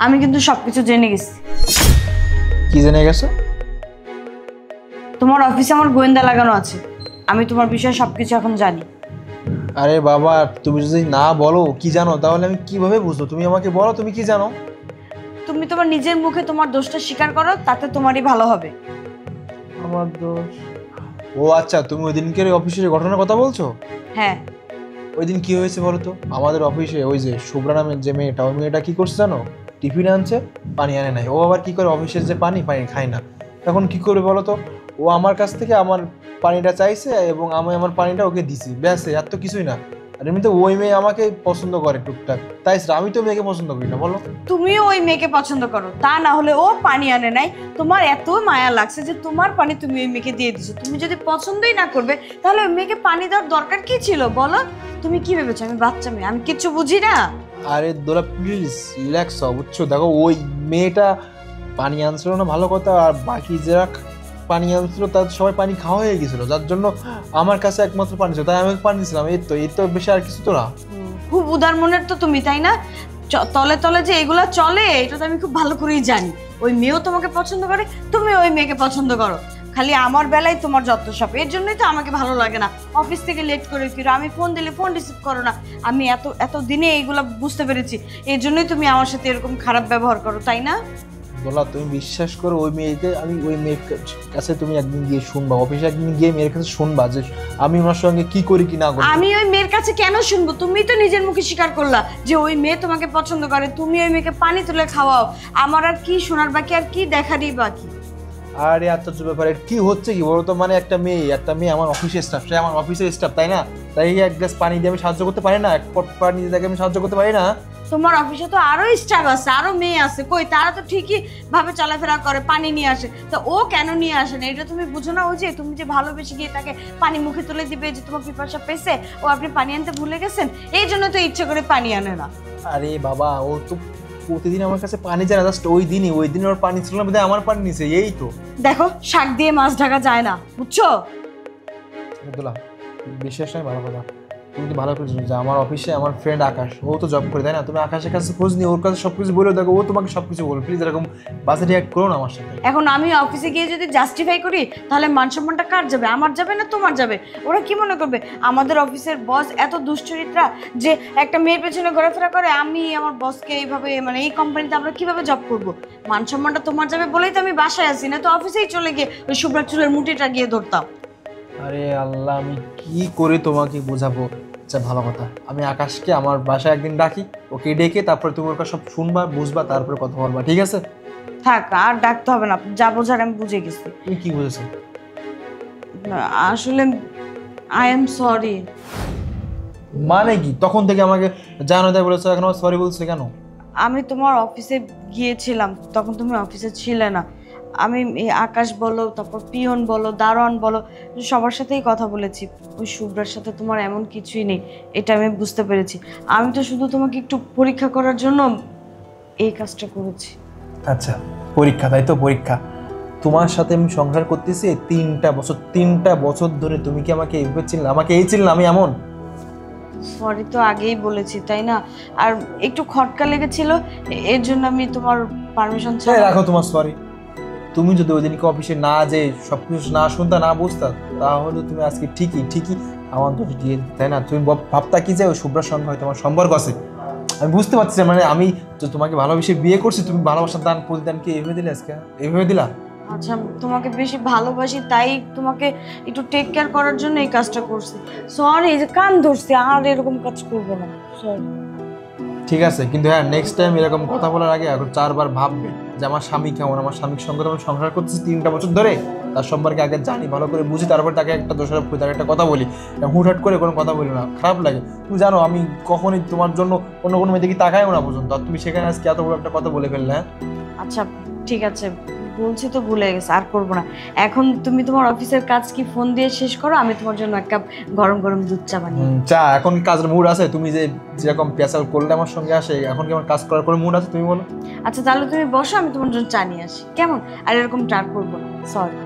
আমি কিন্তু সবকিছু জেনে গেছি। কি জেনে গেছো? তোমার অফিসে আমার গোয়েন্দা লাগানো আছে, আমি তোমার বিষয়ে সবকিছু এখন জানি। আরে বাবা, তুমি যদি না বলো কি জানো তাহলে আমি কিভাবে বুঝবো? তুমি আমাকে বলো তুমি কি জানো। তুমি তোমার নিজের মুখে তোমার দোষটা স্বীকার করো, তাতে তোমারই ভালো হবে। আমার দোষ? ও আচ্ছা, তুমি ওই দিনকের অফিসের ঘটনার কথা বলছো? হ্যাঁ। ওই দিন কি হয়েছে বলো তো? আমাদের অফিসে ওই যে শুভ্রা নামের যে মেয়েটা, ওই মেয়েটা কি করছে জানো? টিফিন আনছে, পানি আনে নাই। ও আবার কি করে, অফিসের যে পানি খায় না। তখন কি করবে বলো তো? ও আমার কাছ থেকে আমার পানিটা চাইছে এবং আমি আমার পানিটা ওকে দিছি, ব্যাস, আর তো কিছুই না। আর এমনিতে ওই মেয়ে আমাকে পছন্দ করে টুকটাক, তাই আমি তো মেয়েকে পছন্দ করি না, বলো? তুমিও ওই মেয়েকে পছন্দ করো, তা না হলে ও পানি আনে নাই, তোমার এত মায়া লাগছে যে তোমার পানি তুমি ওই মেয়েকে দিয়ে দিছো। তুমি যদি পছন্দই না করবে তাহলে ওই মেয়েকে পানি দেওয়ার দরকার কি ছিল বলো? তুমি কি ভেবেছো আমি বাচ্চা মেয়ে, আমি কিচ্ছু বুঝি না? আরে দোলা প্লিজ রিল্যাক্স হও, বুঝছো? দেখো ওই মেয়েটা পানি আনছিল না ভালো কথা, আর বাকি যারা পানি আনছিল তার সবাই পানি খাওয়া হয়ে গেছিল, যার জন্য আমার কাছে একমাত্র পানি ছিল, তাই আমি পানি দিয়েছিলাম। এই তো বেশি আর কিছু তো না। খুব উদার মনের তো তুমি, তাই না? তলে তলে যে এগুলা চলে এটা তো আমি খুব ভালো করেই জানি। ওই মেয়েও তোমাকে পছন্দ করে, তুমি ওই মেয়েকে পছন্দ করো। খালি আমার বেলায় তোমার যত সব, এর জন্যই তো আমাকে ভালো লাগে না। অফিস থেকে লেট করে ফিরো, আমি ফোন দিলে ফোন রিসিভ করো না। আমি এত এত দিনে এইগুলা বুঝতে পেরেছি, এর জন্যই তুমি আমার সাথে এরকম খারাপ ব্যবহার করো, তাই না? বলা, তুমি বিশ্বাস করো ওই মেয়েকে, আমি ওই মেয়ের কাছে তুমি একদিন গিয়ে শুনবা, অফিসে একদিন গিয়ে মেয়ের কাছে শুনবা যে আমি ওনার সঙ্গে কি করি কি না করি। আমি ওই মেয়ের কাছে কেন শুনবো? তুমি তো নিজের মুখে স্বীকার করলা যে ওই মেয়ে তোমাকে পছন্দ করে, তুমি ওই মেয়েকে পানি তুলে খাওয়াও। আমার আর কি শোনার বাকি, আর কি দেখারই বাকি? আরে আশ্চর্য ব্যাপার, কি হচ্ছে কি বলো তো? মানে একটা মেয়ে আমার অফিসের স্টাফ, সে আমার অফিসের স্টাফ, তাই না? তাই এক গ্লাস পানি দিয়ে আমি সাহায্য করতে পারি না? এক পট পানি দিয়ে তাকে আমি সাহায্য করতে পারি না? তোমার অফিসে তো আরো স্টাফ আছে, আরো মেয়ে আছে, কই তারা তো ঠিকই ভাবে চলাফেরা করে, পানি নিয়ে আসে। তো ও কেন নিয়ে আসে না এটা তুমি বুঝো না? ওই যে তুমি যে ভালোবেসে গিয়ে তাকে পানি মুখে তুলে দিবে, যে তোমার পিপাসা পেয়েছে, ও আপনি পানি আনতে ভুলে গেছেন, এই জন্য তো ইচ্ছে করে পানি আনে না। আরে বাবা, ও তো প্রতিদিন আমার কাছে পানি চায় না, জাস্ট ওই দিন ওর পানি ছিল না, বোধহয় আমার পানি নিছে, এই তো। দেখো, শাক দিয়ে মাছ ঢাকা যায় না, বুঝছো? দোলা, বিশ্বাস নাই ভালো কথা। তুমি তো ভালো করে জানো যে আমার অফিসে আমার ফ্রেন্ড আকাশ, ও তো জব করে, তাই না? তুমি আকাশের কাছে খোঁজ নিয়ে ওর কাছে সবকিছু বলে দেখো, ও তোমাকে সবকিছু বলবে। প্লিজ এরকম বাসে রিয়াক্ট করো না আমার সাথে। এখন আমি অফিসে গিয়ে যদি জাস্টিফাই করি তাহলে মান সম্মানটা কার যাবে? আমার যাবে না তোমার যাবে? ওরা কি মনে করবে আমাদের অফিসের বস এত দুশ্চরিত্রা যে একটা মেয়ের পেছনে ঘোরাফেরা করে? আমি আমার বসকে এইভাবে, মানে এই কোম্পানিতে আমরা কিভাবে জব করব? মান সম্মানটা তোমার যাবে বলেই তো আমি বাসায় আসি, না তো অফিসেই চলে গিয়ে ওই শুভ্রা চুলের মুঠিটা গিয়ে ধরতাম। আরে আল্লাহ, আমি কি করে তোমাকে বোঝাবো? আচ্ছা ভালো কথা, আমি আকাশকে আমার বাসায় একদিন ডাকি, ওকে ডেকে তারপরে তুমি ওর কাছে সব শুনবা, বুঝবা, তারপরে কথা বলবা, ঠিক আছে? থাক, আর ডাকতে হবে না, যা বোঝার আমি বুঝে গেছি। তুমি কি বুঝেছো? আসলে আই এম সরি। মানে কি? তখন থেকে আমাকে জানো তাই বলেছো, এখন আমার সরি বলছে কেন? আমি তোমার অফিসে গিয়েছিলাম, তখন তুমি অফিসে ছিলে না। আমি এই আকাশ বলো, তারপর পিয়ন বলো, দারোয়ান বলো, সবার সাথেই কথা বলেছি। ওই শুভ্রার সাথে তোমার এমন কিছুই নেই, এটা আমি বুঝতে পেরেছি। আমি তো শুধু তোমাকে একটু পরীক্ষা করার জন্য এই কাজটা করেছি। আচ্ছা, পরীক্ষা, তাই তো? পরীক্ষা। তোমার সাথে আমি সংসার করতেছি 3টা বছর ধরে, তুমি কি আমাকে এইভাবে চিনলে? আমাকে এই চিনলে আমি এমন? সরি তো আগেই বলেছি, তাই না? আর একটু খটকা লেগেছিল, এর জন্য আমি তোমার পারমিশন ছাড়া। রাখো তোমার সরি। তুমি যদি ওই দিনকে অফিসে না যে সবকিছু না শুনতা, না বুঝতা, তাহলে তুমি আজকে ঠিকই আমার দোষ দিয়ে, তাই না? তুমি ভাবতা কি যে ওই শুভ্রার সঙ্গে হয় তোমার সম্পর্ক আছে। আমি বুঝতে পারছি, মানে আমি তো তোমাকে ভালোবেসে বিয়ে করছি, তুমি ভালোবাসার দান প্রতিদান কি এইভাবে দিলে? আজকে এইভাবে দিলা? আচ্ছা, তোমাকে বেশি ভালোবাসি তাই তোমাকে একটু টেক কেয়ার করার জন্য এই কাজটা করছি। সরি, যে কান ধরছি, আর এরকম কাজ করবো না, সরি। ঠিক আছে, কিন্তু হ্যাঁ, নেক্সট টাইম এরকম কথা বলার আগে এখন 4বার ভাববে যে আমার স্বামী কেমন, আমার স্বামীর সঙ্গে তো আমি সংসার করতেছি 3টা বছর ধরে, তার সম্পর্কে আগে জানি, ভালো করে বুঝি, তারপর তাকে একটা দোষারোপ করি, তাকে একটা কথা বলি। হুটহাট করে কোনো কথা বলি না, খারাপ লাগে। তুমি জানো আমি কখনোই তোমার জন্য অন্য কোনো মেয়েদিকে তাকাইও না পর্যন্ত, আর তুমি সেখানে আজকে এত বড় একটা কথা বলে ফেললে। হ্যাঁ আচ্ছা ঠিক আছে, বলছি তো ভুলে গেছে, আর করবো না। এখন তুমি তোমার অফিসের কাজ কি ফোন দিয়ে শেষ করো, আমি তোমার জন্য এক কাপ গরম গরম দুধ চা বানিয়ে। চা? এখন কাজের মুড আছে? তুমি যে যেরকম পেশাল করলে আমার সঙ্গে আসে, এখন কি আমার কাজ করার কোনো মুড আছে তুমি বলো? আচ্ছা তাহলে তুমি বসো, আমি তোমার জন্য চা নিয়ে আসি, কেমন? আর এরকম টার করবো না, সরি।